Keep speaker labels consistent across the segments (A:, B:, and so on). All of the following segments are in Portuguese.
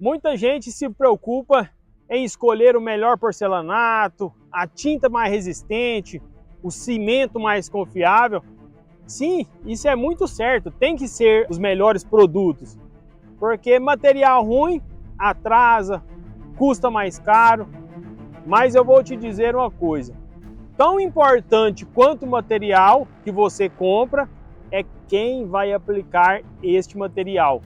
A: Muita gente se preocupa em escolher o melhor porcelanato, a tinta mais resistente, o cimento mais confiável. Sim, isso é muito certo, tem que ser os melhores produtos, porque material ruim atrasa, custa mais caro. Mas eu vou te dizer uma coisa, tão importante quanto o material que você compra é quem vai aplicar este material.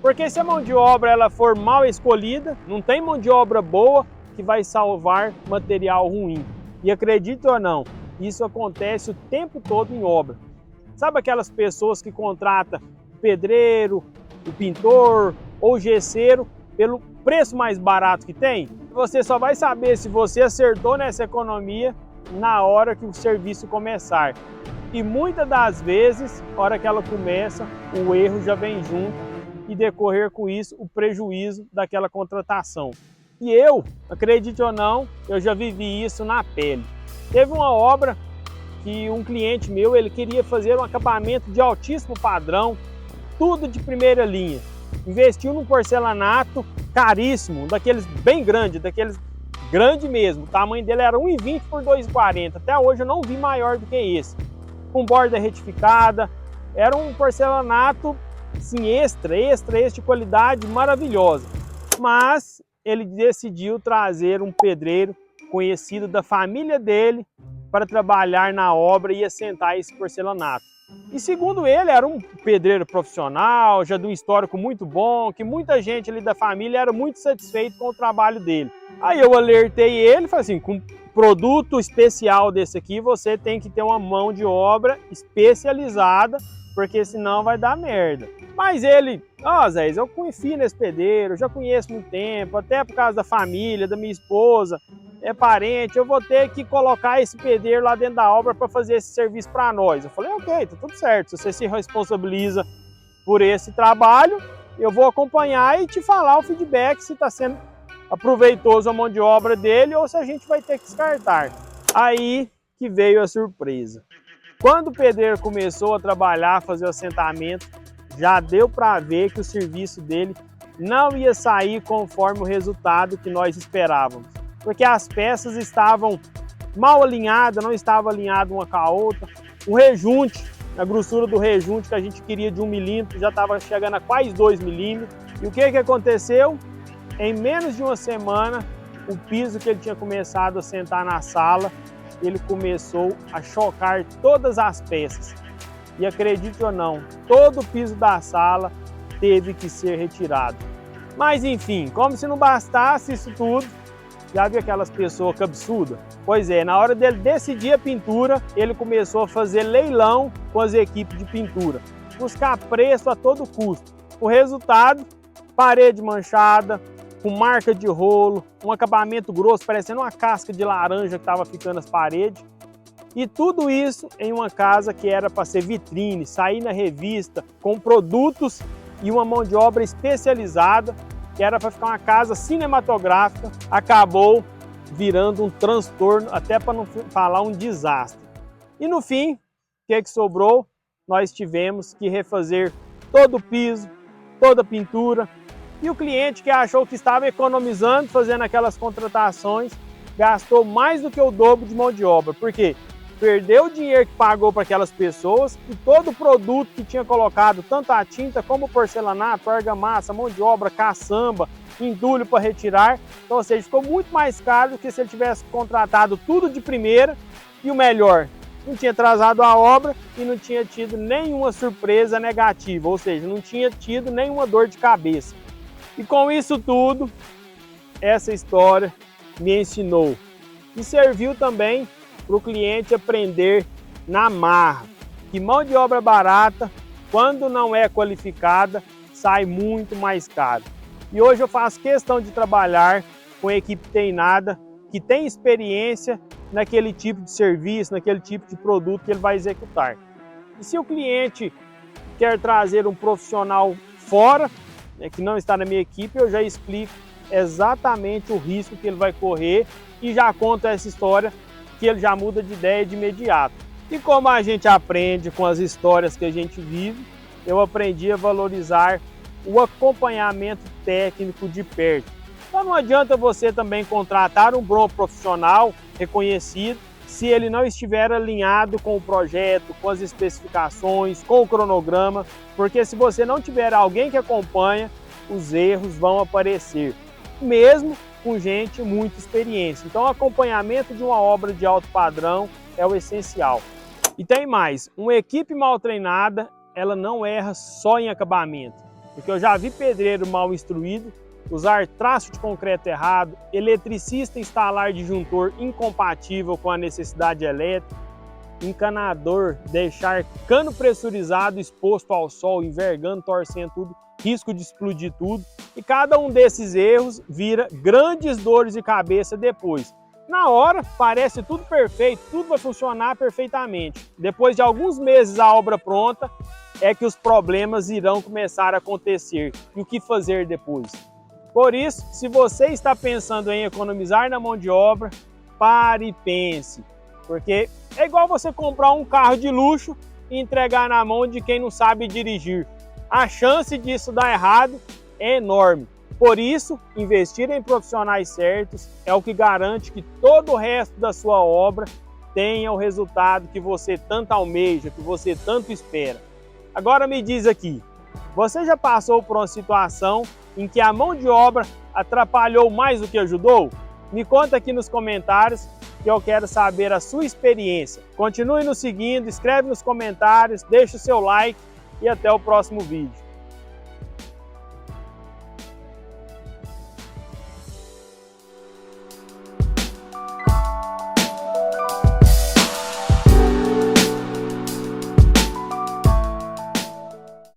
A: Porque se a mão de obra ela for mal escolhida, não tem mão de obra boa que vai salvar material ruim. E acredite ou não, isso acontece o tempo todo em obra. Sabe aquelas pessoas que contratam o pedreiro, o pintor ou o gesseiro pelo preço mais barato que tem? Você só vai saber se você acertou nessa economia na hora que o serviço começar. E muitas das vezes, na hora que ela começa, o erro já vem junto e decorrer com isso o prejuízo daquela contratação. E eu, acredite ou não, eu já vivi isso na pele. Teve uma obra que um cliente meu, ele queria fazer um acabamento de altíssimo padrão, tudo de primeira linha. Investiu num porcelanato caríssimo, daqueles bem grandes, daqueles grande mesmo. O tamanho dele era 1,20 por 2,40. Até hoje eu não vi maior do que esse. Com borda retificada, era um porcelanato assim, extra de qualidade maravilhosa. Mas ele decidiu trazer um pedreiro conhecido da família dele para trabalhar na obra e assentar esse porcelanato. E segundo ele, era um pedreiro profissional, já de um histórico muito bom, que muita gente ali da família era muito satisfeito com o trabalho dele. Aí eu alertei ele, falei assim, com produto especial desse aqui, você tem que ter uma mão de obra especializada, porque senão vai dar merda. Mas ele, Zé, eu confio nesse pedreiro, já conheço muito tempo, até por causa da família, da minha esposa, é parente, eu vou ter que colocar esse pedreiro lá dentro da obra para fazer esse serviço para nós. Eu falei, ok, tá tudo certo, se você se responsabiliza por esse trabalho, eu vou acompanhar e te falar o feedback se está sendo aproveitoso a mão de obra dele ou se a gente vai ter que descartar. Aí que veio a surpresa. Quando o pedreiro começou a trabalhar, fazer o assentamento, já deu para ver que o serviço dele não ia sair conforme o resultado que nós esperávamos. Porque as peças estavam mal alinhadas, não estavam alinhadas uma com a outra. O rejunte, a grossura do rejunte que a gente queria de 1 milímetro, já estava chegando a quase 2 milímetros. E o que aconteceu? Em menos de uma semana, o piso que ele tinha começado a sentar na sala, ele começou a chocar todas as peças. E acredite ou não, todo o piso da sala teve que ser retirado. Mas enfim, como se não bastasse isso tudo, já viu aquelas pessoas cabeçudas? Pois é, na hora dele decidir a pintura, ele começou a fazer leilão com as equipes de pintura. Buscar preço a todo custo. O resultado, parede manchada, com marca de rolo, um acabamento grosso, parecendo uma casca de laranja que estava ficando as paredes. E tudo isso em uma casa que era para ser vitrine, sair na revista, com produtos e uma mão de obra especializada, que era para ficar uma casa cinematográfica, acabou virando um transtorno, até para não falar um desastre. E no fim, o que sobrou? Nós tivemos que refazer todo o piso, toda a pintura, e o cliente que achou que estava economizando, fazendo aquelas contratações, gastou mais do que o dobro de mão de obra. Por quê? Perdeu o dinheiro que pagou para aquelas pessoas e todo o produto que tinha colocado, tanto a tinta como o porcelanato, argamassa, mão de obra, caçamba, entulho para retirar. Então, ou seja, ficou muito mais caro do que se ele tivesse contratado tudo de primeira. E o melhor, não tinha atrasado a obra e não tinha tido nenhuma surpresa negativa, ou seja, não tinha tido nenhuma dor de cabeça. E com isso tudo, essa história me ensinou e serviu também para o cliente aprender na marra que mão de obra barata, quando não é qualificada, sai muito mais caro. E hoje eu faço questão de trabalhar com equipe treinada, que tem experiência naquele tipo de serviço, naquele tipo de produto que ele vai executar. E se o cliente quer trazer um profissional fora, que não está na minha equipe, eu já explico exatamente o risco que ele vai correr e já conto essa história que ele já muda de ideia de imediato. E como a gente aprende com as histórias que a gente vive, eu aprendi a valorizar o acompanhamento técnico de perto. Então não adianta você também contratar um bom profissional reconhecido se ele não estiver alinhado com o projeto, com as especificações, com o cronograma, porque se você não tiver alguém que acompanha, os erros vão aparecer, mesmo com gente muito experiente. Então o acompanhamento de uma obra de alto padrão é o essencial. E tem mais, uma equipe mal treinada, ela não erra só em acabamento, porque eu já vi pedreiro mal instruído usar traço de concreto errado, eletricista instalar disjuntor incompatível com a necessidade elétrica, encanador deixar cano pressurizado exposto ao sol, envergando, torcendo tudo, risco de explodir tudo. E cada um desses erros vira grandes dores de cabeça depois. Na hora, parece tudo perfeito, tudo vai funcionar perfeitamente. Depois de alguns meses a obra pronta, é que os problemas irão começar a acontecer. E o que fazer depois? Por isso, se você está pensando em economizar na mão de obra, pare e pense. Porque é igual você comprar um carro de luxo e entregar na mão de quem não sabe dirigir. A chance disso dar errado é enorme. Por isso, investir em profissionais certos é o que garante que todo o resto da sua obra tenha o resultado que você tanto almeja, que você tanto espera. Agora me diz aqui, você já passou por uma situação em que a mão de obra atrapalhou mais do que ajudou? Me conta aqui nos comentários que eu quero saber a sua experiência. Continue nos seguindo, escreve nos comentários, deixa o seu like e até o próximo vídeo.